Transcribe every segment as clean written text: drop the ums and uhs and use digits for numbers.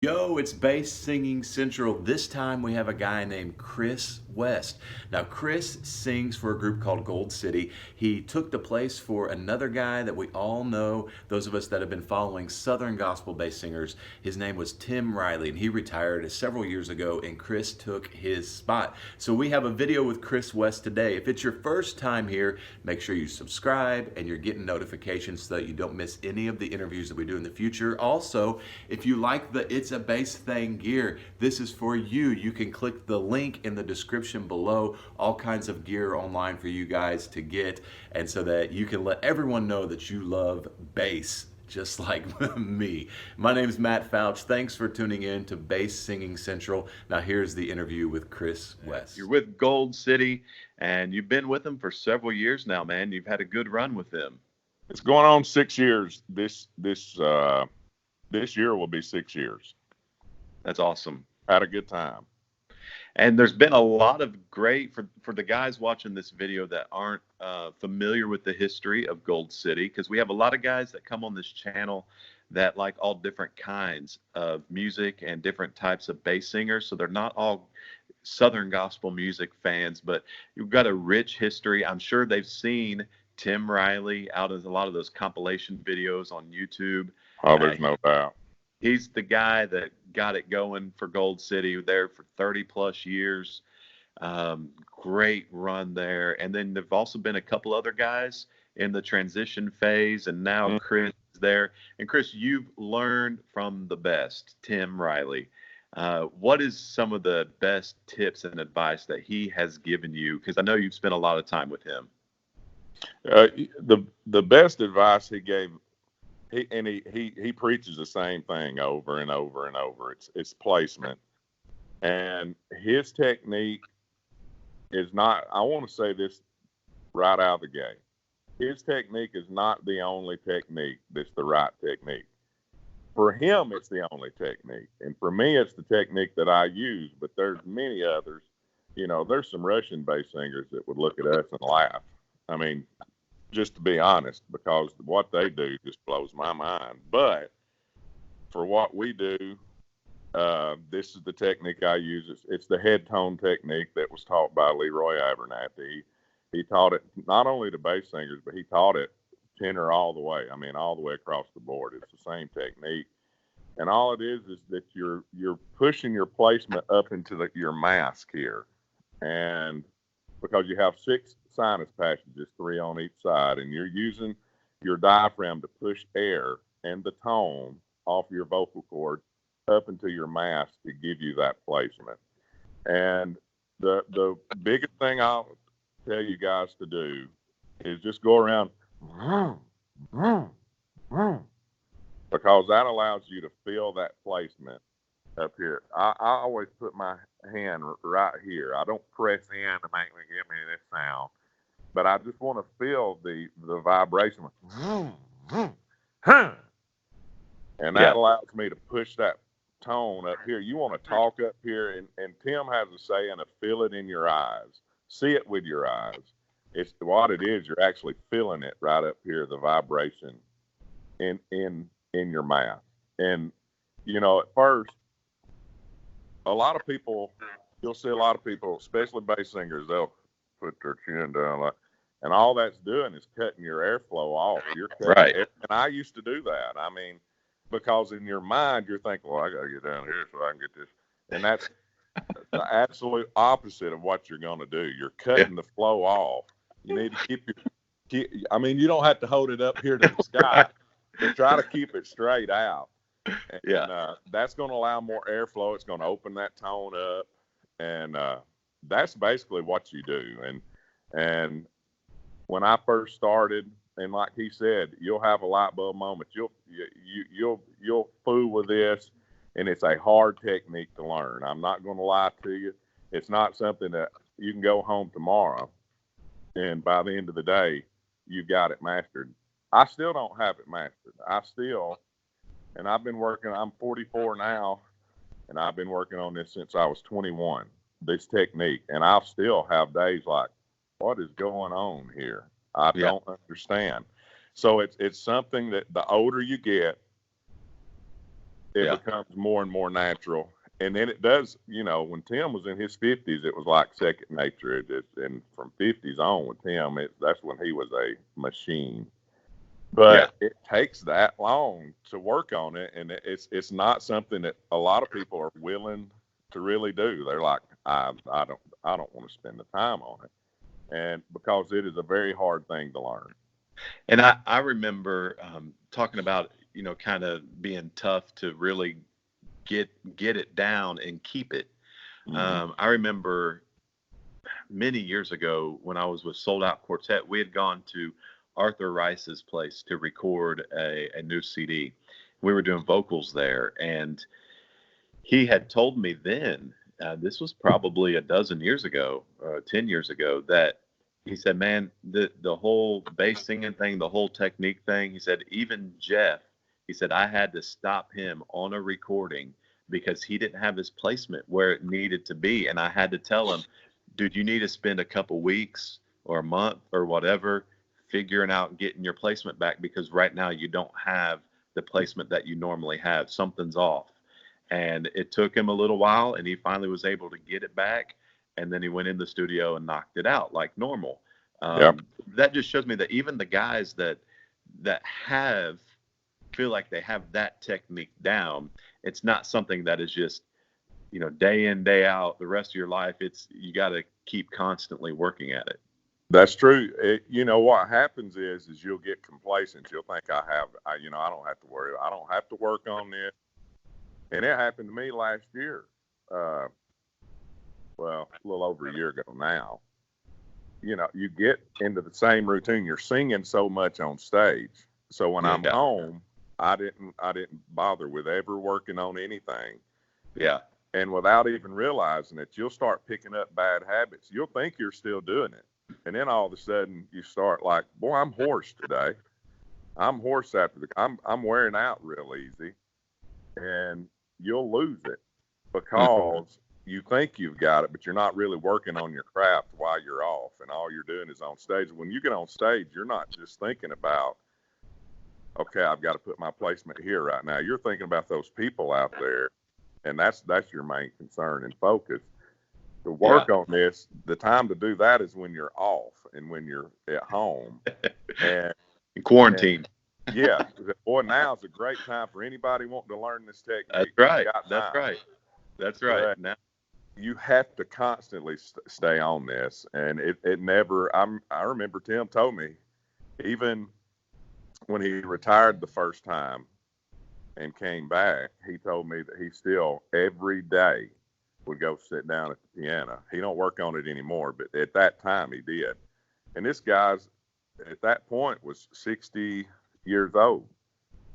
Yo, it's Bass Singing Central. This time we have a guy named Chris West. Now, Chris sings for a group called Gold City. He took the place for another guy that we all know, those of us that have been following Southern gospel bass singers. His name was Tim Riley, and he retired several years ago, and Chris took his spot. So we have a video with Chris West today. If it's your first time here, make sure you subscribe and you're getting notifications so that you don't miss any of the interviews that we do in the future. Also, if you like the It's a Bass Thing gear, this is for you. You can click the link in the description below. All kinds of gear online for you guys to get, and so that you can let everyone know that you love bass just like me. My name is Matt Fouch. Thanks for tuning in to Bass Singing Central. Now here's the interview with Chris You're West. with Gold City, and you've been with them for several years now, man. You've had a good run with them. It's going on 6 years. This year will be 6 years. That's awesome. Had a good time. And there's been a lot of great for the guys watching this video that aren't familiar with the history of Gold City, because we have a lot of guys that come on this channel that like all different kinds of music and different types of bass singers. So they're not all Southern gospel music fans, but you've got a rich history. I'm sure they've seen Tim Riley out of a lot of those compilation videos on YouTube. Oh, Uh, there's no doubt. he's the guy that got it going for Gold City there for 30 plus years. Great run there. And then there've also been a couple other guys in the transition phase, and now Mm. Chris is there. And Chris, you've learned from the best, Tim Riley. What is some of the best tips and advice that he has given you? Because I know you've spent a lot of time with him. The best advice he gave, he preaches the same thing over and over and over. It's placement, and his technique is not. I want to say this right out of the gate. His technique is not the only technique that's the right technique. For him, it's the only technique, and for me, it's the technique that I use. But there's many others. There's some Russian bass singers that would look at us and laugh. I mean, just to be honest, because what they do just blows my mind. But for what we do, this is the technique I use. It's the head tone technique that was taught by Leroy Abernathy. He taught it not only to bass singers, but he taught it tenor all the way. I mean, all the way across the board. It's the same technique, and all it is that you're pushing your placement up into your mask here, and because you have 6 sinus passages, 3 on each side, and you're using your diaphragm to push air and the tone off your vocal cord up into your mask to give you that placement. And the biggest thing I'll tell you guys to do is just go around because that allows you to feel that placement up here. I always put my hand right here. I don't press in to give me this sound, but I just want to feel the vibration, and that Yeah. allows me to push that tone up here. You want to talk up here, and Tim has a saying of feel it in your eyes, see it with your eyes. It's what it is. You're actually feeling it right up here, the vibration in your mouth. And at first, a lot of people, you'll see a lot of people, especially bass singers, they'll put their chin down, and all that's doing is cutting your airflow off. You're cutting Right. and I used to do that. I mean, because in your mind you're thinking, well, I got to get down here so I can get this, and that's the absolute opposite of what you're going to do. You're cutting the flow off. You need to I mean, you don't have to hold it up here to the sky, but try to keep it straight out. And Yeah. that's going to allow more airflow. It's going to open that tone up, and that's basically what you do. And when I first started, and like he said, you'll have a light bulb moment. You'll fool with this, and it's a hard technique to learn. I'm not going to lie to you. It's not something that you can go home tomorrow, and by the end of the day, you've got it mastered. I still don't have it mastered. And I've been working. I'm 44 now, and I've been working on this since I was 21. This technique, and I'll still have days like, what is going on here? I Yeah. don't understand. So it's something that the older you get, it becomes more and more natural. And then it does, when Tim was in his 50s, it was like second nature. And from 50s on with Tim, that's when he was a machine. But it takes that long to work on it, and it's not something that a lot of people are willing to really do. They're like, I don't want to spend the time on it, and because it is a very hard thing to learn. And I remember talking about, kind of being tough to really get it down and keep it. I remember many years ago when I was with Sold Out Quartet, we had gone to Arthur Rice's place to record a new CD. We were doing vocals there, and he had told me then, this was probably a dozen years ago, 10 years ago, that he said, man, the whole bass singing thing, the whole technique thing, he said, even Jeff, he said, I had to stop him on a recording because he didn't have his placement where it needed to be. And I had to tell him, dude, you need to spend a couple weeks or a month or whatever figuring out getting your placement back, because right now you don't have the placement that you normally have. Something's off. And it took him a little while, and he finally was able to get it back. And then he went in the studio and knocked it out like normal. That just shows me that even the guys that feel like they have that technique down, it's not something that is just, day in, day out, the rest of your life. You got to keep constantly working at it. That's true. What happens is you'll get complacent. You'll think I don't have to worry. I don't have to work on this. And it happened to me last year. Well, a little over a year ago now. You get into the same routine. You're singing so much on stage. So when I'm home, I didn't bother with ever working on anything. Yeah. And without even realizing it, you'll start picking up bad habits. You'll think you're still doing it. And then all of a sudden you start like, boy, I'm hoarse today. I'm hoarse I'm wearing out real easy. And you'll lose it because you think you've got it, but you're not really working on your craft while you're off. And all you're doing is on stage. When you get on stage, you're not just thinking about, okay, I've got to put my placement here right now. You're thinking about those people out there. And that's your main concern and focus. To work on this, the time to do that is when you're off and when you're at home and in quarantine. Boy, now is a great time for anybody wanting to learn this technique. That's right. That's right. But now you have to constantly stay on this, and it never. I remember Tim told me, even when he retired the first time and came back, he told me that he still every day would go sit down at the piano. He don't work on it anymore, but at that time he did. And this guy's at that point was 60 years old.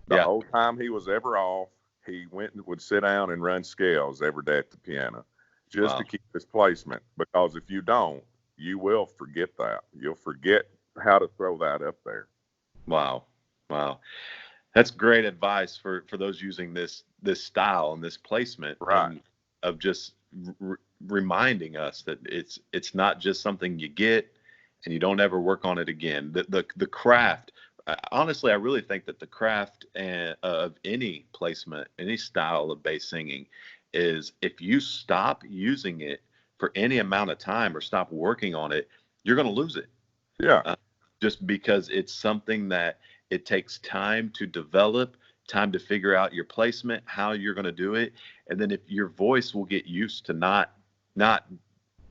The whole time he was ever off, he went and would sit down and run scales every day at the piano just to keep his placement. Because if you don't, you will forget that. You'll forget how to throw that up there. Wow. That's great advice for those using this style and this placement, right? Of just reminding us that it's not just something you get and you don't ever work on it again. The craft. Honestly, I really think that the craft of any placement, any style of bass singing, is if you stop using it for any amount of time or stop working on it, you're going to lose it. Yeah. Just because it's something that it takes time to develop, time to figure out your placement, how you're going to do it. And then if your voice will get used to not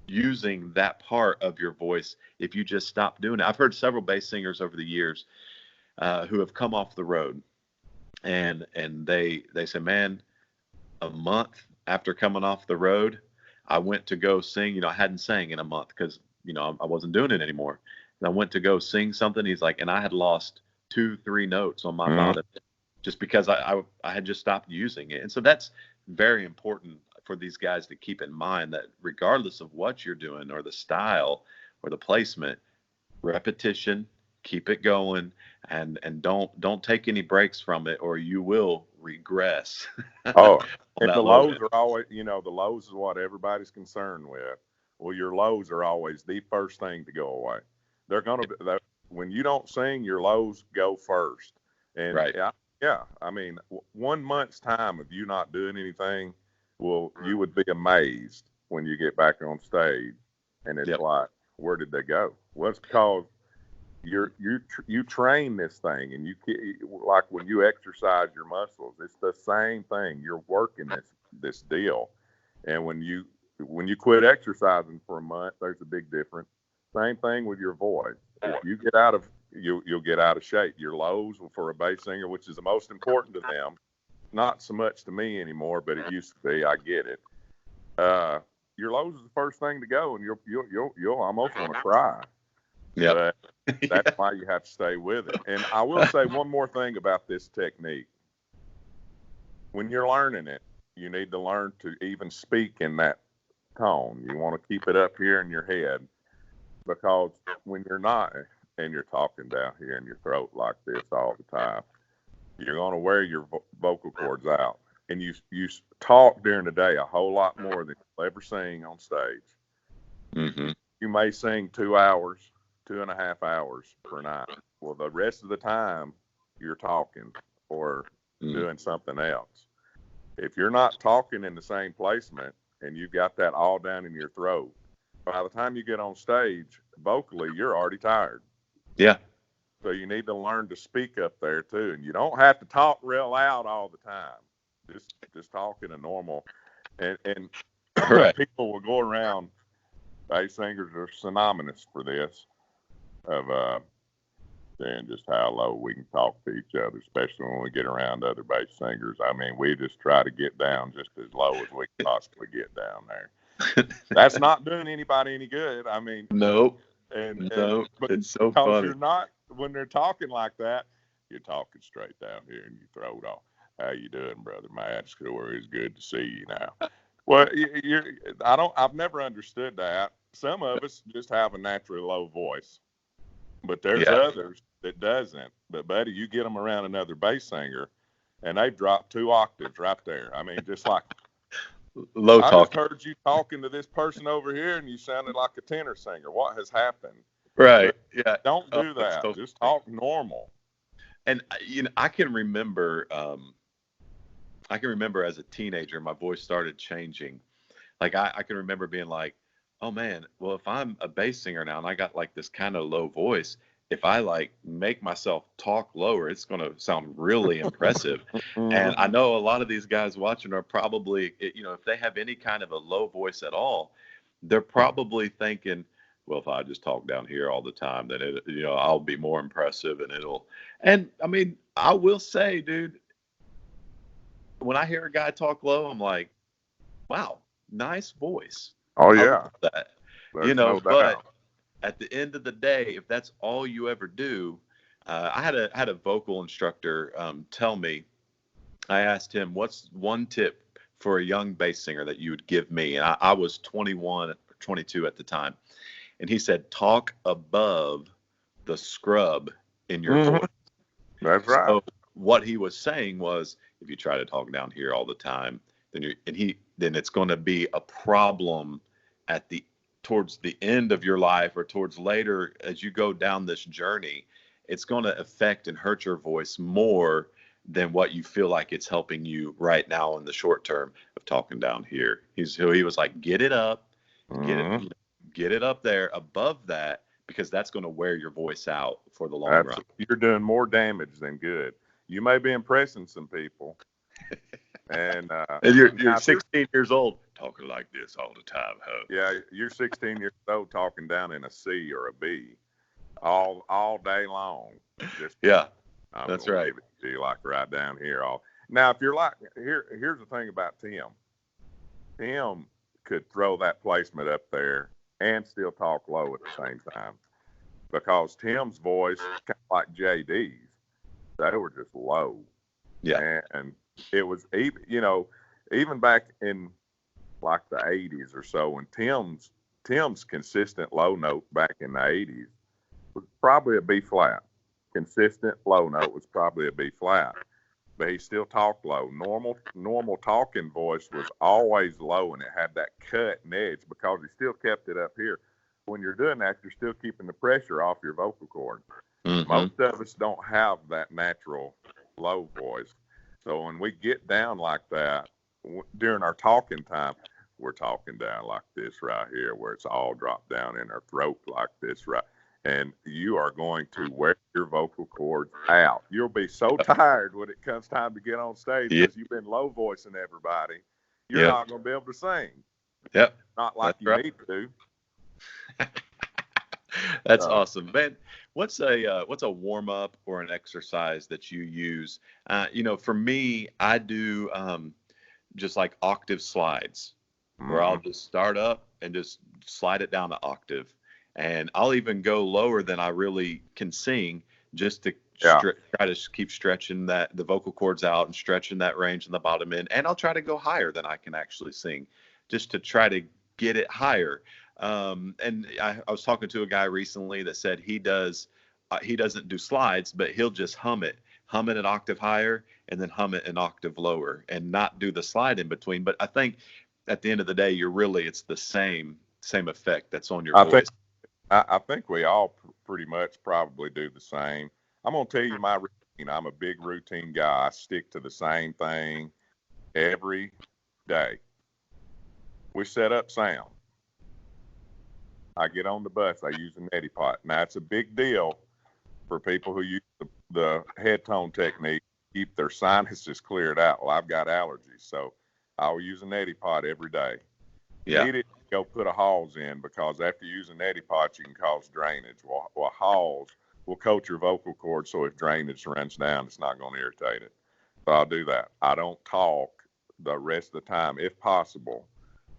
using that part of your voice if you just stop doing it. I've heard several bass singers over the years who have come off the road and they say, man, a month after coming off the road, I went to go sing. I hadn't sang in a month because, I wasn't doing it anymore. And I went to go sing something. He's like, and I had lost 2-3 notes on my bottom just because I had just stopped using it. And so that's very important for these guys to keep in mind, that regardless of what you're doing or the style or the placement, repetition, keep it going, and don't take any breaks from it, or you will regress. And the lows are always, the lows is what everybody's concerned with. Well, your lows are always the first thing to go away. They're going to, when you don't sing, your lows go first. And right. I Yeah, I mean, 1 month's time of you not doing anything, you would be amazed when you get back on stage, and it's Yep. like, where did they go? Well, it's because you train this thing, and like when you exercise your muscles, it's the same thing. You're working this deal, and when you quit exercising for a month, there's a big difference. Same thing with your voice. If you get out of you'll get out of shape. Your lows for a bass singer, which is the most important to them, not so much to me anymore, but it used to be. I get it. Your lows is the first thing to go, and you'll almost want to cry. Yeah. But that's why you have to stay with it. And I will say one more thing about this technique. When you're learning it, you need to learn to even speak in that tone. You want to keep it up here in your head, because when you're not, and you're talking down here in your throat like this all the time, you're going to wear your vocal cords out. And you talk during the day a whole lot more than you'll ever sing on stage. Mm-hmm. You may sing 2 hours, 2.5 hours per night. Well, the rest of the time you're talking or doing something else. If you're not talking in the same placement and you've got that all down in your throat, by the time you get on stage, vocally, you're already tired. Yeah. So you need to learn to speak up there too. And you don't have to talk real loud all the time. Just talk in a normal, and Right. people will go around. Bass singers are synonymous for this, of saying just how low we can talk to each other, especially when we get around other bass singers. I mean, we just try to get down just as low as we can possibly get down there. That's not doing anybody any good. I mean, Nope. but It's so because funny. you're not, when they're talking like that, you're talking straight down here and you throw it off. How you doing, brother Matt? It's good to see you now. Well, I've never understood that. Some of us just have a naturally low voice, but there's others that doesn't. But buddy, you get them around another bass singer, and they've dropped 2 octaves right there. I mean, just like Low I talk. just heard you talking to this person over here, and you sounded like a tenor singer. What has happened? Right. Yeah. Don't do that. So Just talk normal. And I can remember. I can remember as a teenager, my voice started changing. Like I can remember being like, "Oh man, well if I'm a bass singer now and I got like this kind of low voice, if I like make myself talk lower, it's going to sound really impressive." And I know a lot of these guys watching are probably, if they have any kind of a low voice at all, they're probably thinking, well, if I just talk down here all the time, then I'll be more impressive and I mean, I will say, dude, when I hear a guy talk low, I'm like, wow, nice voice. Oh I yeah, love that. there's no But doubt. at the end of the day, if that's all you ever do, I had a vocal instructor tell me. I asked him, "What's one tip for a young bass singer that you would give me?" And I was 21 or 22 at the time, and he said, "Talk above the scrub in your voice." That's right. So what he was saying was, if you try to talk down here all the time, then it's going to be a problem towards the end of your life or towards later as you go down this journey. It's going to affect and hurt your voice more than what you feel like it's helping you right now in the short term of talking down here. He was like, get it up, get it up there above that, because that's going to wear your voice out for the long run. You're doing more damage than good. You may be impressing some people, and you're 16 years old talking like this all the time, huh? Yeah, you're 16 years old talking down in a C or a B all day long. That's right. Give it to you like right down here. Now, if you're like here's the thing about Tim. Tim could throw that placement up there and still talk low at the same time, because Tim's voice, kind of like JD's, they were just low. Yeah, and it was even back in like the 80s or so, when Tim's consistent low note back in the 80s was probably a B flat. Consistent low note was probably a B flat, but he still talked low. Normal talking voice was always low, and it had that cut and edge because he still kept it up here. When you're doing that, you're still keeping the pressure off your vocal cord. Mm-hmm. Most of us don't have that natural low voice. So when we get down like that during our talking time, we're talking down like this right here, where it's all dropped down in our throat like this, right? And you are going to wear your vocal cords out. You'll be so tired when it comes time to get on stage Yeah. because you've been low voicing everybody. You're Yep. not going to be able to sing. Yep. Not like That's you right. need to. That's awesome, man. What's a warm up or an exercise that you use? For me, I do just like octave slides, where I'll just start up and just slide it down an octave, and I'll even go lower than I really can sing, just to try to keep stretching the vocal cords out and stretching that range in the bottom end, and I'll try to go higher than I can actually sing, just to try to get it higher. And I was talking to a guy recently that said he doesn't do slides, but he'll just hum it an octave higher, and then hum it an octave lower, and not do the slide in between. But I think at the end of the day, it's the same effect that's on your voice. I think we all pretty much probably do the same. I'm going to tell you my routine. I'm a big routine guy. I stick to the same thing every day. We set up sound. I get on the bus. I use a neti pot. Now, it's a big deal for people who use the head tone technique, keep their sinuses cleared out. Well, I've got allergies, so I'll use a neti pot every day. Yeah. Need it, go put a Halls in, because after using neti pot, you can cause drainage. Well, Halls will coat your vocal cords, so if drainage runs down, it's not going to irritate it. So I'll do that. I don't talk the rest of the time, if possible,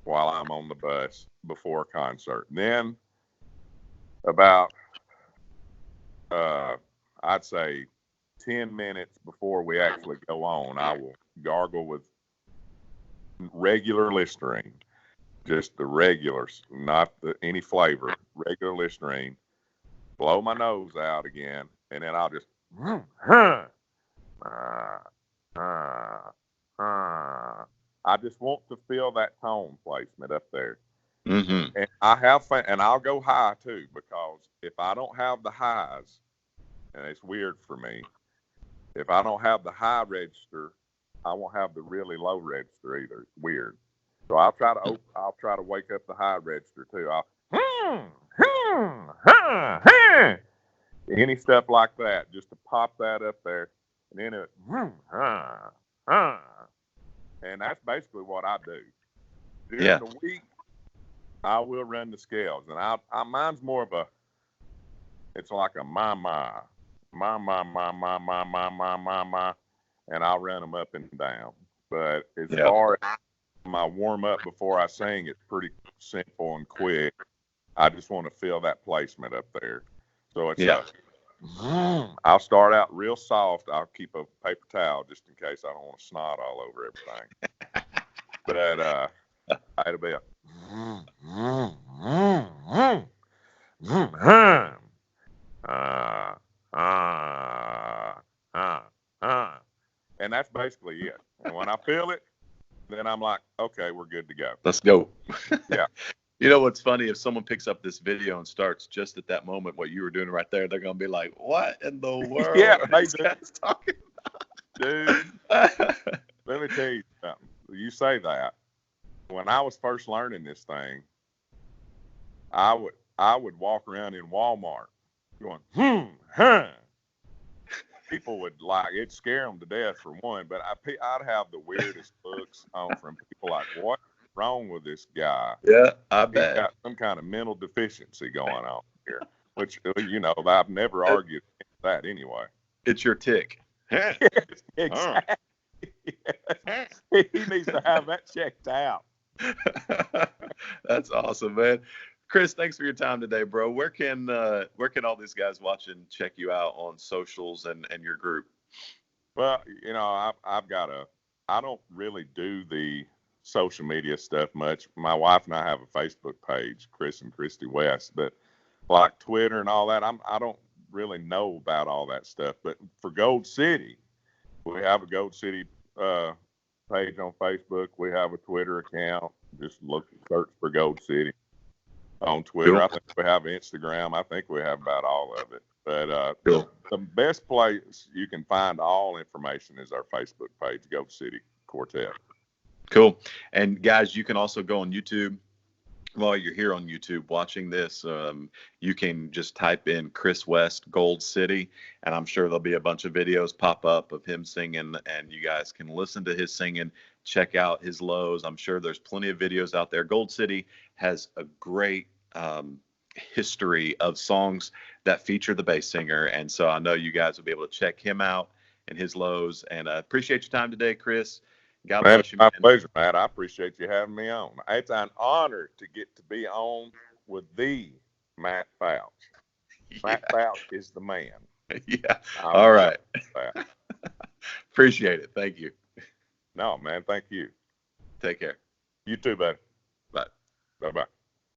while I'm on the bus before a concert. Then about, I'd say 10 minutes before we actually go on, I will gargle with regular Listerine. Just the regulars, not any flavor, regular Listerine. Blow my nose out again, and then I'll just, I just want to feel that tone placement up there. Mm-hmm. And I have fun, and I'll go high too, because if I don't have the highs, and it's weird for me, if I don't have the high register, I won't have the really low register either. It's weird. So I'll try to wake up the high register too. Any stuff like that, just to pop that up there, and then it, and that's basically what I do. During the week, I will run the scales, and mine's more of it's like a ma, and I'll run them up and down. But as far as my warm up before I sing, it's pretty simple and quick. I just want to feel that placement up there. So it's I'll start out real soft. I'll keep a paper towel just in case I don't want to snot all over everything. But it'll be and that's basically it. And when I feel it, then I'm like, okay, we're good to go. Let's go. Yeah. You know what's funny? If someone picks up this video and starts just at that moment what you were doing right there, they're gonna be like, "What in the world are these guys talking about?" Dude, let me tell you something. You say that. When I was first learning this thing, I would walk around in Walmart going, People would it'd scare them to death for one, but I'd have the weirdest looks from people like, what's wrong with this guy? Yeah, I bet. He's got some kind of mental deficiency going on here, which, I've never argued that anyway. It's your tick. Yes, exactly. Yes. He needs to have that checked out. That's awesome, man. Chris, thanks for your time today, bro. Where can all these guys watching check you out on socials and your group? Well, I don't really do the social media stuff much. My wife and I have a Facebook page, Chris and Christy West, but like Twitter and all that, I don't really know about all that stuff. But for Gold City, we have a Gold City page on Facebook. We have a Twitter account. Just search for Gold City. on Twitter. Cool. I think we have Instagram. I think we have about all of it. But Cool. the best place you can find all information is our Facebook page, Gold City Quartet. Cool. And guys, you can also go on YouTube. While you're here on YouTube watching this, you can just type in Chris West Gold City, and I'm sure there'll be a bunch of videos pop up of him singing, and you guys can listen to his singing, check out his lows. I'm sure there's plenty of videos out there. Gold City has a great history of songs that feature the bass singer, and so I know you guys will be able to check him out and his lows. And I appreciate your time today, Chris. God Man, bless it's you, my man. pleasure, Matt. I appreciate you having me on. It's an honor to get to be on with the Matt Fouch. Matt Fouch is the man. Yeah. All right. Appreciate it. Thank you. No, man, thank you. Take care. You too, buddy. Bye. Bye-bye.